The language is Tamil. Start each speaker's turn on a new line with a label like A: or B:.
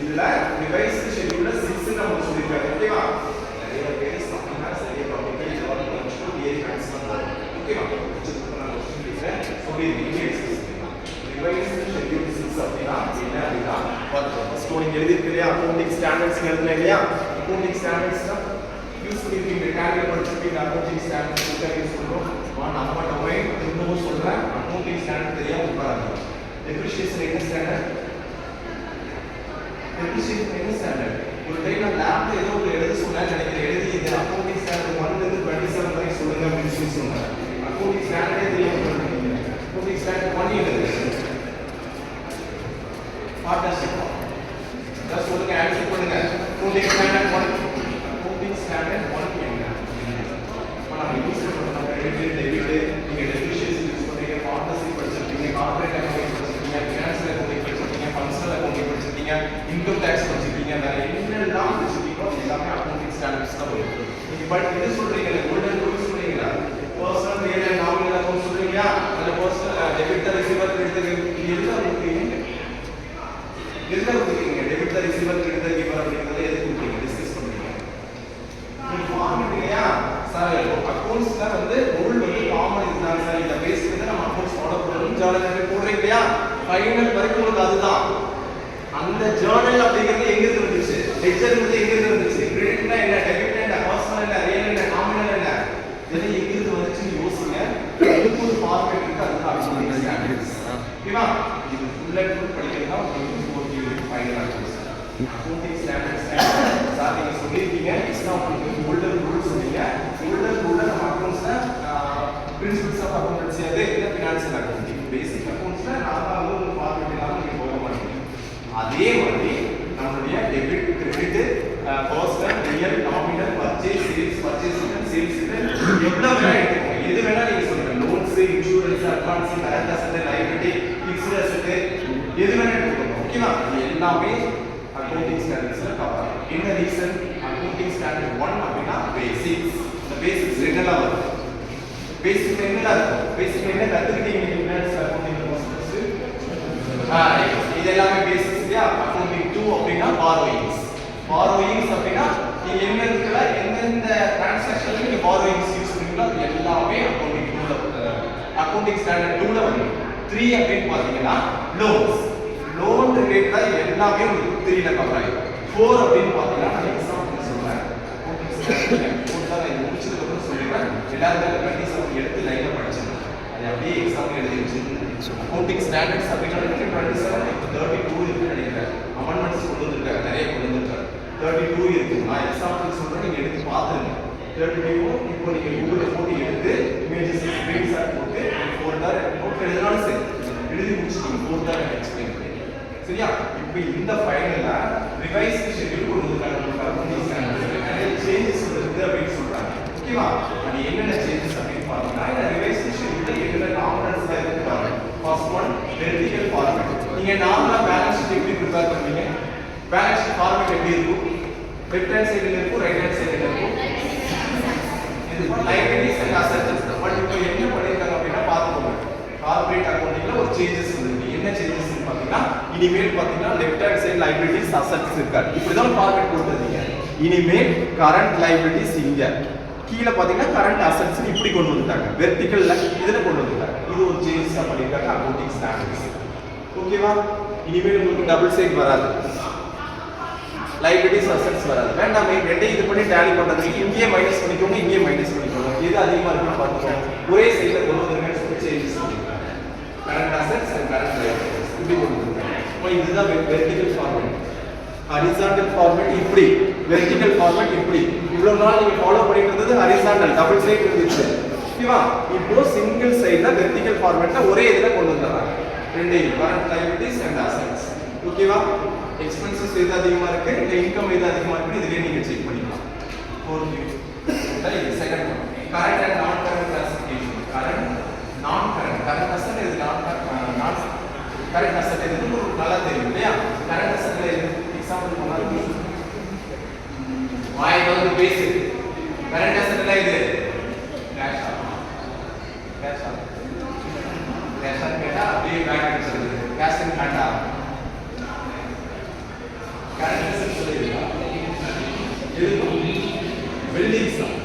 A: இதுல ரிவைஸ்டு ஷெட்யூல்ல 6 நம்ம சொல்லிருக்காங்க ஓகேவா நிறைய பேர் சம்னா சரியா டாபிக் இதெல்லாம் கொஞ்சம் தியரி மேக்ஸிமம் வரும் ஓகேவா கொஞ்சம் நான் क्वेश्चन கேக்குறேன் சொல்லிருக்கீங்க ரிவைஸ்டு ஷெட்யூல் 6 அப்படினா என்ன அப்படினா ஃபர்ஸ்ட் நீங்க எழுதி இருக்கலையா அக்கவுண்டிங் ஸ்டாண்டர்ட்ஸ் எழுதுறீங்க இல்லையா அக்கவுண்டிங் ஸ்டாண்டர்ட்ஸ்னா யூஸ் பண்ணிருக்கீங்க கால்குலேட் பண்ணிருக்கீங்க அக்கவுண்டிங் ஸ்டாண்டர்ட்ஸ் யூஸ் பண்றோம் நம்ம டொமைன் இன்னும் சொல்றேன் அக்கவுண்டிங் ஸ்டாண்டர்ட் தெரியாம உட்காராங்க டெப்ரிசியேஷன் என்ன ஸ்டாண்டர்ட் டெப்ரிசியேஷன் என்ன ஸ்டாண்டர்ட் ஒரு டைம் நான் லேப்ல ஏதோ ஒரு எழுத சொன்னா நினைக்கிறேன் எழுதி இது அக்கவுண்டிங் ஸ்டாண்டர்ட் 1 ல இருந்து 27 வரை சொல்லுங்க அப்படின்னு சொல்லி சொன்னேன் அக்கவுண்டிங் ஸ்டாண்டர்டே தெரியாம பண்ணிருக்கீங்க அக்கவுண்டிங் ஸ்டாண்டர்ட் 1 எழுதுங்க பார்ட்னர்ஷிப் அத சொல்லுங்க ஆன்சர் பண்ணுங்க அக்கவுண்டிங் ஸ்டாண்டர்ட் 1 அக்கவுண்டிங் ஸ்டாண்டர்ட் 1 என்ன நம்ம யூஸ் பண்றோம் கிரெடிட் டெபிட் நீங்க டெப்ரிசியேஷன் யூஸ் பண்றீங்க பார்ட்னர்ஷிப் படிச்சிருக்கீங்க கார்ப்பரேட் அக்கவுண்டிங் படிச்சிருக்கீங்க ஃபைனான்சியல் அக்கவுண்டிங் படிச்சிருக்கீங்க ஃபங்க்ஷனல் அக்கவுண்டிங் படிச்சிருக்கீங்க இன்கம் டாக்ஸ் படிச்சிருக்கீங்க வேற என்னெல்லாம் படிச்சிருக்கீங்களோ எல்லாமே அக்கவுண்டிங் ஸ்டாண்டர்ட்ஸ் தான் வரும் நீங்க பட் இது சொல்றீங்க கோல்டன் ரூல் சொல்றீங்களா personal real and nominal account சொல்றீங்களா அந்த பர்சனல் டெபிட் ரிசீவர் கிரெடிட் எல்லாம் கொடுத்தீங்க எல்லாம் கொடுத்தீங்க டெபிட் ரிசீவர் கிரெடிட் கிவர் அப்படிங்கறது எது கொடுத்தீங்க டிஸ்கஸ் பண்றீங்க நீங்க ஃபார்மட் இல்லையா சார் அக்கவுண்ட்ஸ்ல வந்து ரூல் வந்து காமன் இதுதான் சார் இத பேஸ் பண்ணி நம்ம அக்கவுண்ட்ஸ் ஃபாலோ பண்ணனும் ஜர்னல் போடுறீங்க இல்லையா ஃபைனல் வரைக்கும் உங்களுக்கு அதுதான் அந்த ஜர்னல் அப்படிங்கிறது எங்க இருந்து வந்துச்சு லெட்ஜர் வந்து எங்க இருந்து வந்துச்சு கிரெடிட்னா என்ன டெபிட்னா என்ன பர்சனல் என்ன ரியல் என்ன நாமினல் என்ன இதெல்லாம் எங்க இருந்து வந்துச்சு யோசிங்க அதுக்கு ஒரு ஃபார்மேட் இருக்கு அதுக்கு அக்கவுண்டிங் ஸ்டாண்டர்ட்ஸ் ஓகேவா இது ஃபுல் அண்ட் ஃபுல் படிக்கிறதா உங்களுக்கு 4 யூனிட் ஃபைனல் ஆகும் அக்கவுண்டிங் ஸ்டாண்டர்ட்ஸ் சார் நீங்க சொல்லிருக்கீங்க எக்ஸாம்பிளுக்கு கோல்டன் ரூல் சொன்னீங்க கோல்டன் ரூல்ல நம்ம அக்கவுண்ட்ஸ்ல பிரின்சிபல்ஸ் ஆஃப் அக்கவுண்டன்சி அது என்ன ஃபினான்ஷியல் அக்கவுண்டிங் பேசிக் அக்கவுண்ட்ஸ்ல நாம ஒரு ஃபார்மேட் எல்லாம் நீங்க போக மாட்டீங்க அதே மாதிரி நம்மளுடைய debit credit personal real nominal purchase sales எவ்வளவு வேணா எடுத்துக்கோங்க எது வேணா நீங்க சொல்லுங்க loans insurance advance current asset liability fixed asset எது வேணா எடுத்துக்கோங்க ஓகேவா இது எல்லாமே அக்கவுண்டிங் ஸ்டாண்டர்ட்ஸ்ல கவர் ஆகும் என்ன ரீசன் அக்கவுண்டிங் ஸ்டாண்டர்ட் 1 அப்படினா பேசிக்ஸ் இந்த பேசிக்ஸ் என்னலாம் வரும் பேசிக் என்னலாம் இருக்கும் பேசிக் என்ன கத்துக்கிட்டீங்க ஃபினான்ஸ் அக்கவுண்டிங் கோர்ஸ் இது எல்லாமே பேசிக்ஸ் இல்லையா அக்கவுண்டிங் 2 அப்படினா borrowings அப்படினா நீங்க என்னென்ன எந்தெந்த ட்ரான்சாக்ஷன்ல நீங்க borrowings யூஸ் பண்ணீங்களோ அது எல்லாமே அக்கவுண்டிங் 2ல அக்கவுண்டிங் ஸ்டாண்டர்ட் 2ல வரும் 3 அப்படின்னு பாத்தீங்கன்னா லோன் ரிலேட்டடா எல்லாமே 3ல கவர் ஆயிடும் 4 அப்படின்னு பாத்தீங்கன்னா நான் எக்ஸாம்பிள் சொல்றேன் அக்கவுண்டிங் ஸ்டாண்டர்ட் 4 தான் நான் முடிச்சதுக்கு அப்புறம் சொல்றேன் எல்லாரும் கண்டிஷன் எடுத்து லைன்ல படிச்சேன் அது அப்படியே எக்ஸாம்பிள் எழுதி வச்சிருக்கேன் அக்கவுண்டிங் ஸ்டாண்டர்ட்ஸ் அப்படினா 27 இப்போ 32 இருக்கு நினைக்கிறேன் அமெண்ட்மென்ட்ஸ் கொண்டு வந்திருக்காங்க நிறைய கொண்டு வந்திருக்காங்க 32 இருக்கு நான் எக்ஸாம்பிள் சொல்றேன் நீங்க எடுத்து பாத்துங்க 32 இப்போ நீங்க கூகுள்ல போட்டு எடுத்து இமேஜஸ் ஸ்கிரீன்ஷாட் போட்டு ஃபோல்டர் நோட் எழுதணும் சரி எழுதி முடிச்சிட்டீங்க ஃபோல்டர் எக்ஸ்பிளைன் பண்ணி சரியா இப்போ இந்த ஃபைனல்ல ரிவைஸ்டு ஷெட்யூல் கொண்டு வந்திருக்காங்க அக்கவுண்டிங் ஸ்டாண்டர்ட்ஸ்ல நிறைய சேஞ்சஸ் இருக்கு அப்படின்னு சொல்றாங்க ஓகேவா அது என்னென்ன சேஞ்சஸ் அப்படின்னு பார்த்தீங்கன்னா இந்த ரிவைஸ்டு ஷெட்யூல்ல என்னென்ன நாமினல்ஸ் இருக்காங்க ஃபர்ஸ்ட் ஒன் வெர்டிகல் ஃபார்மேட் நீங்க நார்மலா பேலன்ஸ் ஷீட் எப்படி ப்ரிப்பேர் பண்ணுவீங்க பேலன்ஸ் ஷீட் ஃபார்மேட் எப்படி இருக்கும் லெஃப்ட் ஹேண்ட் சைடுல இருக்கும் ரைட் ஹேண்ட் சைடுல இருக்கும் இது லைபிலிட்டிஸ் அண்ட் அசெட்ஸ் பட் இப்போ என்ன பண்ணிருக்காங்க அப்படினா பாத்துக்கோங்க கார்ப்பரேட் அக்கவுண்டிங்ல ஒரு சேஞ்சஸ் வந்திருக்கு என்ன சேஞ்சஸ்னு பாத்தீங்கன்னா இனிமேல் பாத்தீங்கன்னா left hand side liabilities assets இருக்காது இப்படி தான் ஃபார்மேட் கொடுத்திருக்கீங்க இனிமேல் கரண்ட் லைபிலிட்டிஸ் இங்க கீழ பாத்தீங்கன்னா கரண்ட் அசெட்ஸ் இப்படி கொண்டு வந்துட்டாங்க வெர்டிகல்ல இதுல கொண்டு வந்துட்டாங்க இது ஒரு சேஞ்சஸ் பண்ணிருக்காங்க அக்கவுண்டிங் ஸ்டாண்டர்ட்ஸ் ஓகேவா இனிமேல் உங்களுக்கு டபுள் சைடு வராது லைபிலிட்டிஸ் அசெட்ஸ் வராது வேண்டாம் ரெண்டையும் இது பண்ணி டேலி பண்றதுக்கு இங்கேயே மைனஸ் பண்ணிக்கோங்க இங்கேயே மைனஸ் பண்ணிக்கோங்க எது அதிகமா இருக்குன்னு பார்த்துக்கோங்க ஒரே சைடுல கொண்டு வந்துருங்கன்னு சொல்லி changes current assets and current liabilities இப்படி கொண்டு வந்துருங்க இப்போ இதுதான் வெர்டிகல் ஃபார்மேட் ஹரிசாண்டல் ஃபார்மேட் இப்படி வெர்டிகல் ஃபார்மேட் இப்படி இவ்வளவு நாள் நீங்க ஃபாலோ பண்ணிட்டு இருந்தது ஹரிசாண்டல் டபுள் சைடு இருந்துச்சு ஓகேவா இப்போ சிங்கிள் சைடுல வெர்டிகல் ஃபார்மேட்ல ஒரே இதுல கொண்டு வந்துறாங்க ரெண்டையும் கரண்ட் லைபிலிட்டிஸ் அண்ட் அசெட்ஸ் ஓகேவா எக்ஸ்பென்சஸ் எது அதிகமா இருக்கு இல்ல இன்கம் எது அதிகமா இருக்கு இதுலயே நீங்க செக் பண்ணிக்கலாம் 4 இது செகண்ட் ஒன் கரண்ட் அண்ட் நான் கரண்ட் கிளாசிஃபிகேஷன் கரண்ட் நான் கரண்ட் அசெட் இது நான் கரண்ட் அசெட் இது உங்களுக்கு நல்லா தெரியும் இல்லையா கரண்ட் அசெட்ல எக்ஸாம்பிள் பண்ணாலும் வாய் வந்து பேசிக் கரண்ட் அசெட்ல இது கேஷ் கேட்டா அப்படியே பேங்க் வச்சிருக்கு கேஷ் இன் ஹேண்டா கேரக்டரிஸ்டிக்ஸ் இருக்கா எதுக்கும் வெல்டிங்ஸ் தான்